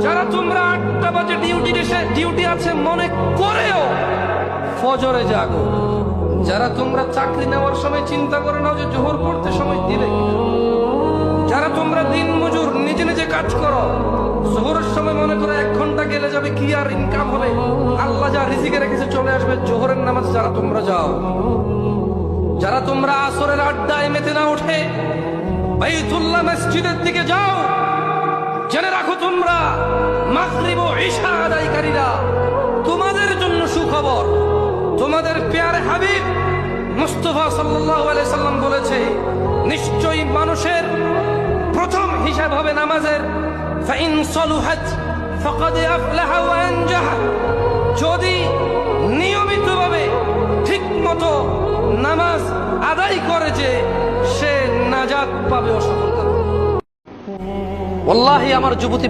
যারা তোমরা 8টা বাজে ডিউটি আছে মনে করেও ফজরে জাগো, যারা তোমরা চাকরি নেওয়ার সময় চিন্তা করে নাও যে জোহর পড়তে সময় দিবে, যারা তোমরা দিন মজুর নিজে নিজে কাজ করো, জোহরের সময় মনে করো 1 ঘন্টা গেলে যাবে, কি আর ইনকাম হবে, আল্লাহ যা রিজিকে রেখেছে চলে আসবে, জোহরের নামাজ যারা তোমরা যাও, যারা তোমরা আসরের আড্ডায় মেতে না উঠে বাইতুল্লাহ মসজিদের দিকে যাও, জেনে রাখো তোমরা মাগরিব ও ইশা আদায়কারীরা, তোমাদের জন্য সুখবর। তোমাদের প্যারে হাবিব মুস্তাফা সাল্লাল্লাহু আলাইহি সাল্লাম বলেছে, নিশ্চয়ই মানুষের প্রথম হিসাব হবে নামাজের। ফাইন সালুহাত ফাকাদ আফলাহা ওয়া আনজাহ, যদি নিয়মিতভাবে ঠিকমতো নামাজ আদায় করে যে সে নাজাত পাবে, অসফলতা। ওয়াল্লাহি আমার যুবতী